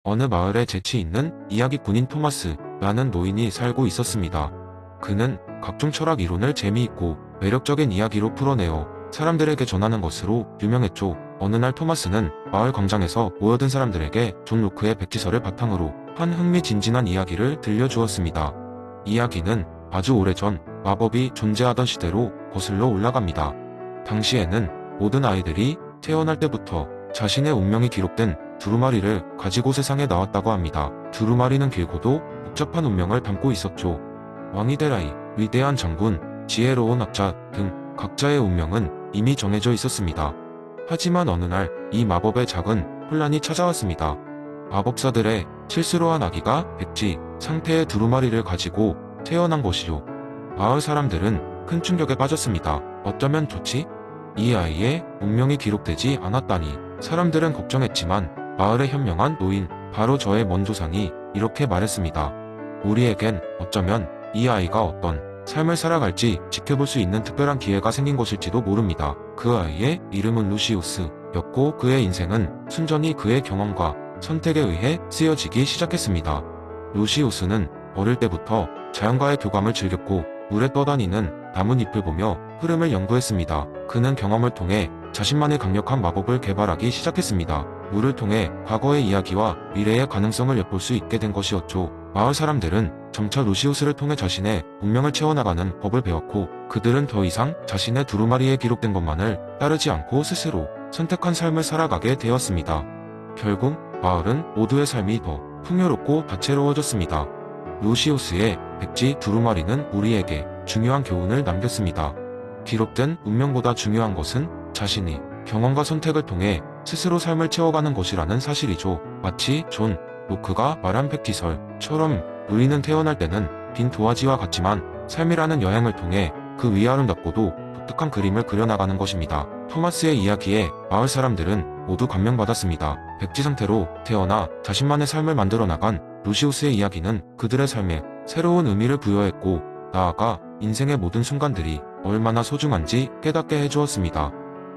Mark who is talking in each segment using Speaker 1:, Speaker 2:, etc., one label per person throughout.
Speaker 1: 어느 마을에 재치 있는 이야기꾼인 토마스라는 노인이 살고 있었습니다. 그는 각종 철학 이론을 재미있고 매력적인 이야기로 풀어내어 사람들에게 전하는 것으로 유명했죠. 어느 날 토마스는 마을 광장에서 모여든 사람들에게 존 로크의 백지설을 바탕으로 한 흥미진진한 이야기를 들려주었습니다. 이야기는 아주 오래전 마법이 존재하던 시대로 거슬러 올라갑니다. 당시에는 모든 아이들이 태어날 때부터 자신의 운명이 기록된 두루마리를 가지고 세상에 나왔다고 합니다. 두루마리는 길고도 복잡한 운명을 담고 있었죠. 왕이 될 아이, 위대한 장군, 지혜로운 학자 등 각자의 운명은 이미 정해져 있었습니다. 하지만 어느 날 이 마법의 작은 혼란이 찾아왔습니다. 마법사들의 실수로 한 아기가 백지 상태의 두루마리를 가지고 태어난 것이죠. 마을 사람들은 큰 충격에 빠졌습니다. 어쩌면 좋지? 이 아이의 운명이 기록되지 않았다니. 사람들은 걱정했지만 마을의 현명한 노인, 바로 저의 먼 조상이 이렇게 말했습니다. 우리에겐 어쩌면 이 아이가 어떤 삶을 살아갈지 지켜볼 수 있는 특별한 기회가 생긴 것일지도 모릅니다. 그 아이의 이름은 루시우스였고 그의 인생은 순전히 그의 경험과 선택에 의해 쓰여지기 시작했습니다. 루시우스는 어릴 때부터 자연과의 교감을 즐겼고 물에 떠다니는 나뭇잎을 보며 흐름을 연구했습니다. 그는 경험을 통해 자신만의 강력한 마법을 개발하기 시작했습니다. 물을 통해 과거의 이야기와 미래의 가능성을 엿볼 수 있게 된 것이었죠. 마을 사람들은 점차 루시우스를 통해 자신의 운명을 채워나가는 법을 배웠고 그들은 더 이상 자신의 두루마리에 기록된 것만을 따르지 않고 스스로 선택한 삶을 살아가게 되었습니다. 결국 마을은 모두의 삶이 더 풍요롭고 다채로워졌습니다. 루시우스의 백지 두루마리는 우리에게 중요한 교훈을 남겼습니다. 기록된 운명보다 중요한 것은 자신이 경험과 선택을 통해 스스로 삶을 채워가는 것이라는 사실이죠. 마치 존 로크가 말한 백지설처럼 우리는 태어날 때는 빈 도화지와 같지만 삶이라는 여행을 통해 그 위 아름답고도 독특한 그림을 그려나가는 것입니다. 토마스의 이야기에 마을 사람들은 모두 감명받았습니다. 백지 상태로 태어나 자신만의 삶을 만들어 나간 루시우스의 이야기는 그들의 삶에 새로운 의미를 부여했고 나아가 인생의 모든 순간들이 얼마나 소중한지 깨닫게 해주었습니다.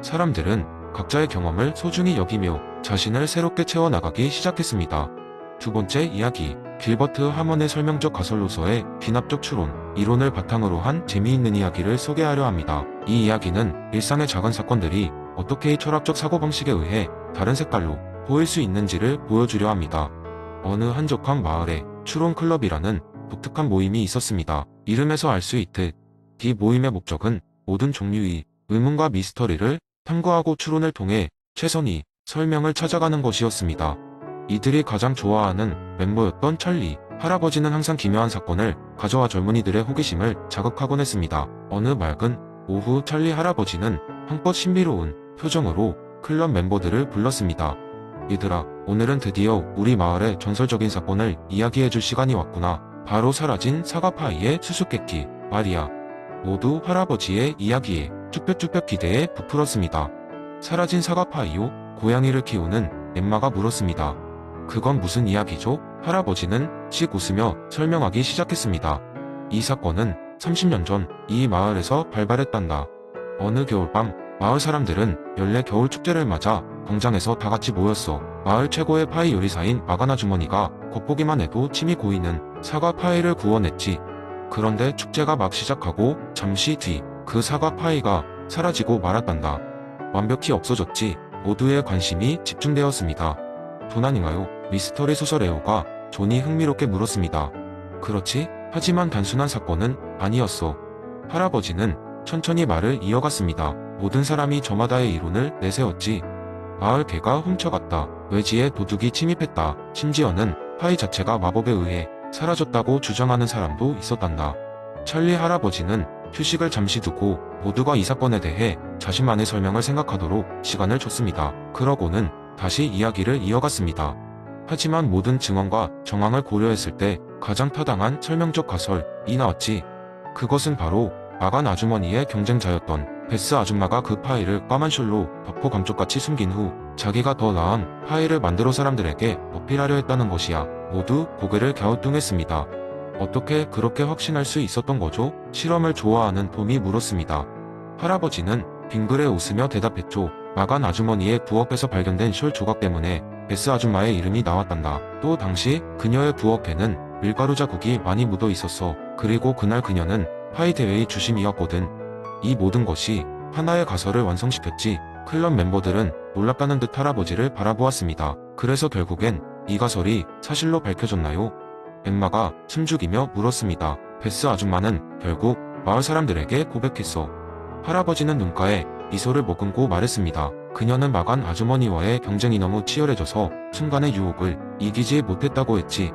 Speaker 1: 사람들은 각자의 경험을 소중히 여기며 자신을 새롭게 채워나가기 시작했습니다. 두 번째 이야기, 길버트 하먼의 설명적 가설로서의 비납적 추론, 이론을 바탕으로 한 재미있는 이야기를 소개하려 합니다. 이 이야기는 일상의 작은 사건들이 어떻게 이 철학적 사고방식에 의해 다른 색깔로 보일 수 있는지를 보여주려 합니다. 어느 한적한 마을에 추론 클럽이라는 독특한 모임이 있었습니다. 이름에서 알 수 있듯 이 모임의 목적은 모든 종류의 의문과 미스터리를 탐구하고 추론을 통해 최선의 설명을 찾아가는 것이었습니다. 이들이 가장 좋아하는 멤버였던 찰리 할아버지는 항상 기묘한 사건을 가져와 젊은이들의 호기심을 자극하곤 했습니다. 어느 맑은 오후 찰리 할아버지는 한껏 신비로운 표정으로 클럽 멤버들을 불렀습니다. 얘들아, 오늘은 드디어 우리 마을의 전설적인 사건을 이야기해줄 시간이 왔구나. 바로 사라진 사과파이의 수수께끼 말이야. 모두 할아버지의 이야기에 쭈뼛쭈뼛 기대에 부풀었습니다. 사라진 사과파이요? 고양이를 키우는 엠마가 물었습니다. 그건 무슨 이야기죠? 할아버지는 씩 웃으며 설명하기 시작했습니다. 이 사건은 30년 전 이 마을에서 발발했단다. 어느 겨울밤 마을 사람들은 연례 겨울 축제를 맞아 광장에서 다 같이 모였어. 마을 최고의 파이 요리사인 마가나 주머니가 겉보기만 해도 침이 고이는 사과 파이를 구워냈지. 그런데 축제가 막 시작하고 잠시 뒤 그 사과 파이가 사라지고 말았단다. 완벽히 없어졌지. 모두의 관심이 집중되었습니다. 돈 아닌가요? 미스터리 소설 애호가 존이 흥미롭게 물었습니다. 그렇지? 하지만 단순한 사건은 아니었어. 할아버지는 천천히 말을 이어갔습니다. 모든 사람이 저마다의 이론을 내세웠지. 마을 개가 훔쳐갔다. 외지에 도둑이 침입했다. 심지어는 파이 자체가 마법에 의해 사라졌다고 주장하는 사람도 있었단다. 찰리 할아버지는 휴식을 잠시 두고 모두가 이 사건에 대해 자신만의 설명을 생각하도록 시간을 줬습니다. 그러고는 다시 이야기를 이어갔습니다. 하지만 모든 증언과 정황을 고려했을 때 가장 타당한 설명적 가설이 나왔지. 그것은 바로 마간 아주머니의 경쟁자였던 베스 아줌마가 그 파이를 까만 숄로 덮고 감쪽같이 숨긴 후 자기가 더 나은 파이를 만들어 사람들에게 어필하려 했다는 것이야. 모두 고개를 갸우뚱했습니다. 어떻게 그렇게 확신할 수 있었던 거죠? 실험을 좋아하는 톰이 물었습니다. 할아버지는 빙그레 웃으며 대답했죠. 마간 아주머니의 부엌에서 발견된 숄 조각 때문에 베스 아줌마의 이름이 나왔단다. 또 당시 그녀의 부엌에는 밀가루 자국이 많이 묻어 있었어. 그리고 그날 그녀는 파이 대회의 주심이었거든. 이 모든 것이 하나의 가설을 완성시켰지. 클럽 멤버들은 놀랍다는 듯 할아버지를 바라보았습니다. 그래서 결국엔 이 가설이 사실로 밝혀졌나요? 엠마가 숨죽이며 물었습니다. 베스 아줌마는 결국 마을 사람들에게 고백했어. 할아버지는 눈가에 미소를 머금고 말했습니다. 그녀는 마간 아주머니와의 경쟁이 너무 치열해져서 순간의 유혹을 이기지 못했다고 했지.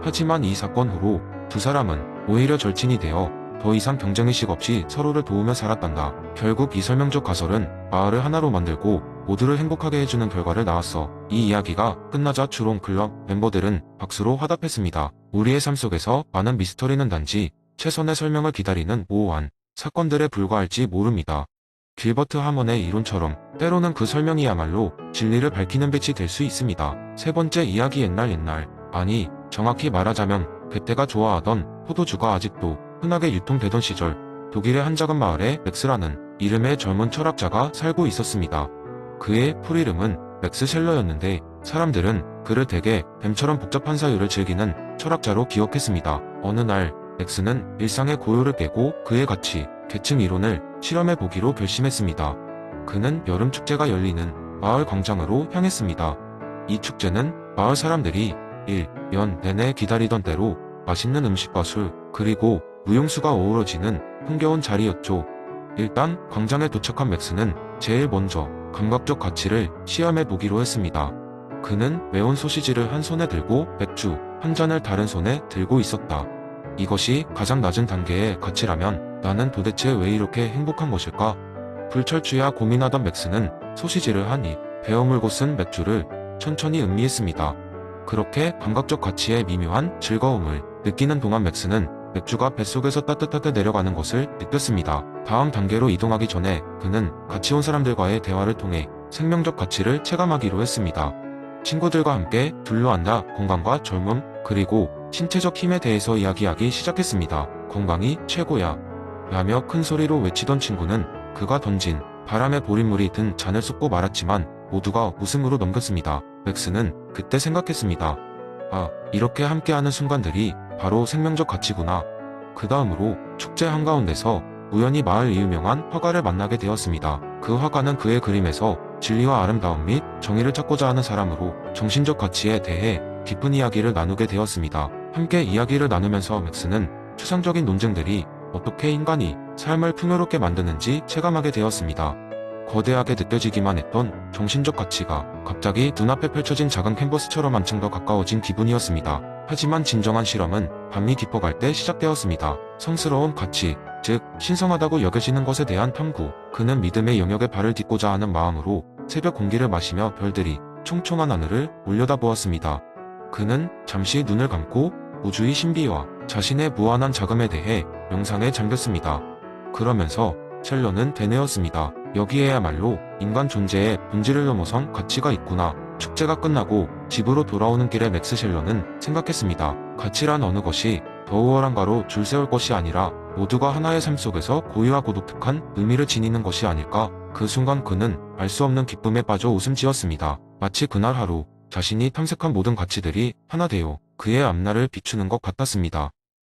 Speaker 1: 하지만 이 사건 후로 두 사람은 오히려 절친이 되어 더 이상 경쟁의식 없이 서로를 도우며 살았단다. 결국 이 설명적 가설은 마을을 하나로 만들고 모두를 행복하게 해주는 결과를 낳았어. 이 이야기가 끝나자 주롱 클럽 멤버들은 박수로 화답했습니다. 우리의 삶 속에서 많은 미스터리는 단지 최선의 설명을 기다리는 모호한 사건들에 불과할지 모릅니다. 길버트 하먼의 이론처럼 때로는 그 설명이야말로 진리를 밝히는 빛이 될 수 있습니다. 세 번째 이야기 옛날 아니 정확히 말하자면 그때가 좋아하던 포도주가 아직도 흔하게 유통되던 시절 독일의 한 작은 마을에 맥스라는 이름의 젊은 철학자가 살고 있었습니다. 그의 풀이름은 맥스 셸러였는데 사람들은 그를 대개 뱀처럼 복잡한 사유를 즐기는 철학자로 기억했습니다. 어느 날 맥스는 일상의 고요를 깨고 그의 가치, 계층 이론을 실험해 보기로 결심했습니다. 그는 여름 축제가 열리는 마을 광장으로 향했습니다. 이 축제는 마을 사람들이 1년 내내 기다리던 때로 맛있는 음식과 술, 그리고 무용수가 어우러지는 흥겨운 자리였죠. 일단 광장에 도착한 맥스는 제일 먼저 감각적 가치를 시험해 보기로 했습니다. 그는 매운 소시지를 한 손에 들고 맥주 한 잔을 다른 손에 들고 있었다. 이것이 가장 낮은 단계의 가치라면 나는 도대체 왜 이렇게 행복한 것일까? 불철주야 고민하던 맥스는 소시지를 한 입 베어물고 쓴 맥주를 천천히 음미했습니다. 그렇게 감각적 가치의 미묘한 즐거움을 느끼는 동안 맥스는 맥주가 뱃속에서 따뜻하게 내려가는 것을 느꼈습니다. 다음 단계로 이동하기 전에 그는 같이 온 사람들과의 대화를 통해 생명적 가치를 체감하기로 했습니다. 친구들과 함께 둘러앉아 건강과 젊음, 그리고 신체적 힘에 대해서 이야기하기 시작했습니다. 건강이 최고야 라며 큰 소리로 외치던 친구는 그가 던진 바람에 보린물이 든 잔을 쏟고 말았지만 모두가 웃음으로 넘겼습니다. 맥스는 그때 생각했습니다. 아, 이렇게 함께하는 순간들이 바로 생명적 가치구나. 그 다음으로 축제 한가운데서 우연히 마을 유명한 화가를 만나게 되었습니다. 그 화가는 그의 그림에서 진리와 아름다움 및 정의를 찾고자 하는 사람으로 정신적 가치에 대해 깊은 이야기를 나누게 되었습니다. 함께 이야기를 나누면서 맥스는 추상적인 논쟁들이 어떻게 인간이 삶을 풍요롭게 만드는지 체감하게 되었습니다. 거대하게 느껴지기만 했던 정신적 가치가 갑자기 눈앞에 펼쳐진 작은 캔버스처럼 한층 더 가까워진 기분이었습니다. 하지만 진정한 실험은 밤이 깊어갈 때 시작되었습니다. 성스러운 가치, 즉 신성하다고 여겨지는 것에 대한 탐구. 그는 믿음의 영역에 발을 딛고자 하는 마음으로 새벽 공기를 마시며 별들이 총총한 하늘을 올려다보았습니다. 그는 잠시 눈을 감고 우주의 신비와 자신의 무한한 자금에 대해 명상에 잠겼습니다. 그러면서 셸러는 되뇌었습니다. 여기에야말로 인간 존재의 본질을 넘어선 가치가 있구나. 축제가 끝나고 집으로 돌아오는 길에 맥스 셸러는 생각했습니다. 가치란 어느 것이 더 우월한가로 줄 세울 것이 아니라 모두가 하나의 삶 속에서 고유하고 독특한 의미를 지니는 것이 아닐까. 그 순간 그는 알 수 없는 기쁨에 빠져 웃음 지었습니다. 마치 그날 하루 자신이 탐색한 모든 가치들이 하나 되어 그의 앞날을 비추는 것 같았습니다.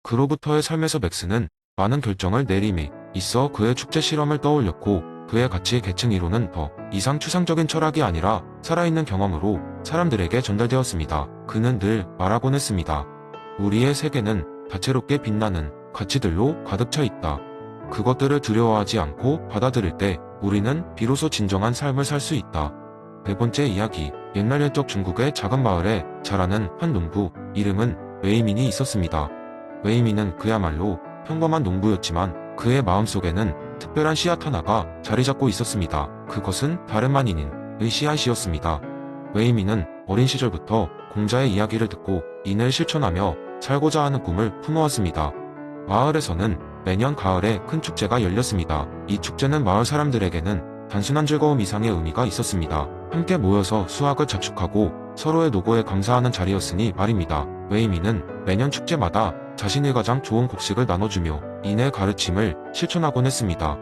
Speaker 1: 그로부터의 삶에서 맥스는 많은 결정을 내림에 있어 그의 축제 실험을 떠올렸고 그의 가치 계층 이론은 더 이상 추상적인 철학이 아니라 살아있는 경험으로 사람들에게 전달되었습니다. 그는 늘 말하곤 했습니다. 우리의 세계는 다채롭게 빛나는 가치들로 가득 차 있다. 그것들을 두려워하지 않고 받아들일 때 우리는 비로소 진정한 삶을 살 수 있다. 네 번째 이야기. 옛날 옛적 중국의 작은 마을에 자라는 한 농부, 이름은 웨이민이 있었습니다. 웨이민은 그야말로 평범한 농부였지만 그의 마음속에는 특별한 씨앗 하나가 자리 잡고 있었습니다. 그것은 다름 아닌 인의 씨앗이었습니다. 웨이민은 어린 시절부터 공자의 이야기를 듣고 인을 실천하며 살고자 하는 꿈을 품어왔습니다. 마을에서는 매년 가을에 큰 축제가 열렸습니다. 이 축제는 마을 사람들에게는 단순한 즐거움 이상의 의미가 있었습니다. 함께 모여서 수확을 자축하고 서로의 노고에 감사하는 자리였으니 말입니다. 웨이민은 매년 축제마다 자신의 가장 좋은 곡식을 나눠주며 인의 가르침을 실천하곤 했습니다.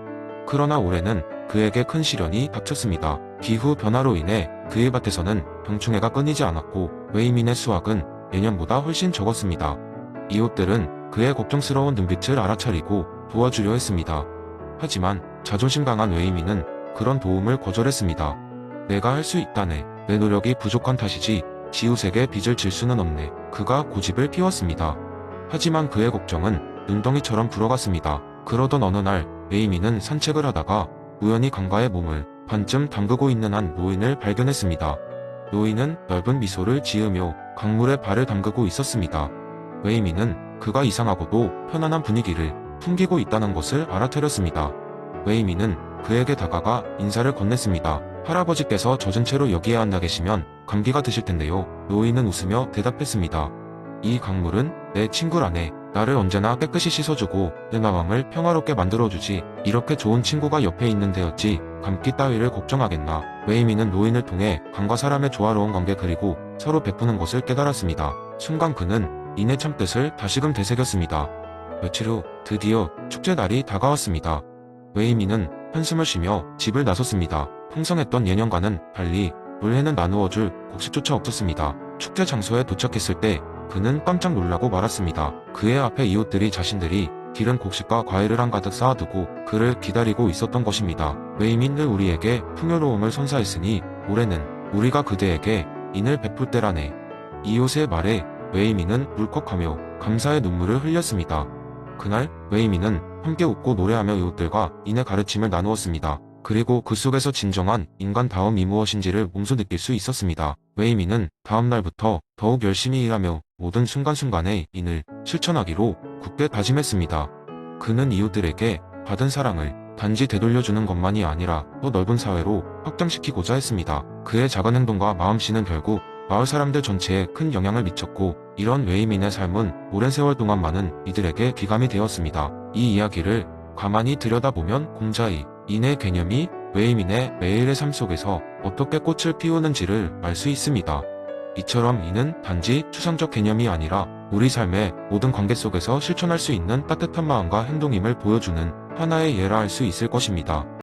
Speaker 1: 그러나 올해는 그에게 큰 시련이 닥쳤습니다. 기후 변화로 인해 그의 밭에서는 병충해가 끊이지 않았고 웨이민의 수확은 예년보다 훨씬 적었습니다. 이웃들은 그의 걱정스러운 눈빛을 알아차리고 도와주려 했습니다. 하지만 자존심 강한 웨이민은 그런 도움을 거절했습니다. 내가 할 수 있다네. 내 노력이 부족한 탓이지 지웃에게 빚을 질 수는 없네. 그가 고집을 피웠습니다. 하지만 그의 걱정은 눈덩이처럼 불어갔습니다. 그러던 어느 날 웨이민은 산책을 하다가 우연히 강가에 몸을 반쯤 담그고 있는 한 노인을 발견했습니다. 노인은 넓은 미소를 지으며 강물에 발을 담그고 있었습니다. 웨이민은 그가 이상하고도 편안한 분위기를 풍기고 있다는 것을 알아차렸습니다. 웨이민은 그에게 다가가 인사를 건넸습니다. 할아버지께서 젖은 채로 여기에 앉아 계시면 감기가 드실 텐데요. 노인은 웃으며 대답했습니다. 이 강물은 내 친구라네. 나를 언제나 깨끗이 씻어주고 내 마음을 평화롭게 만들어주지. 이렇게 좋은 친구가 옆에 있는데 어찌 감기 따위를 걱정하겠나. 웨이민은 노인을 통해 강과 사람의 조화로운 관계 그리고 서로 베푸는 것을 깨달았습니다. 순간 그는 인의 참뜻을 다시금 되새겼습니다. 며칠 후 드디어 축제 날이 다가왔습니다. 웨이민은 한숨을 쉬며 집을 나섰습니다. 풍성했던 예년과는 달리 물회는 나누어줄 곡식조차 없었습니다. 축제 장소에 도착했을 때 그는 깜짝 놀라고 말았습니다. 그의 앞에 이웃들이 자신들이 기른 곡식과 과일을 한가득 쌓아두고 그를 기다리고 있었던 것입니다. 웨이민 늘 우리에게 풍요로움을 선사했으니 올해는 우리가 그대에게 인을 베풀 때라네. 이웃의 말에 웨이민은 울컥하며 감사의 눈물을 흘렸습니다. 그날 웨이민은 함께 웃고 노래하며 이웃들과 인의 가르침을 나누었습니다. 그리고 그 속에서 진정한 인간다움이 무엇인지를 몸소 느낄 수 있었습니다. 웨이민은 다음 날부터 더욱 열심히 일하며 모든 순간순간의 인을 실천하기로 굳게 다짐했습니다. 그는 이웃들에게 받은 사랑을 단지 되돌려주는 것만이 아니라 또 넓은 사회로 확장시키고자 했습니다. 그의 작은 행동과 마음씨는 결국 마을 사람들 전체에 큰 영향을 미쳤고 이런 웨이민의 삶은 오랜 세월 동안 많은 이들에게 귀감이 되었습니다. 이 이야기를 가만히 들여다보면 공자의 인의 개념이 웨이민의 매일의 삶 속에서 어떻게 꽃을 피우는지를 알 수 있습니다. 이처럼 인은 단지 추상적 개념이 아니라 우리 삶의 모든 관계 속에서 실천할 수 있는 따뜻한 마음과 행동임을 보여주는 하나의 예라 할 수 있을 것입니다.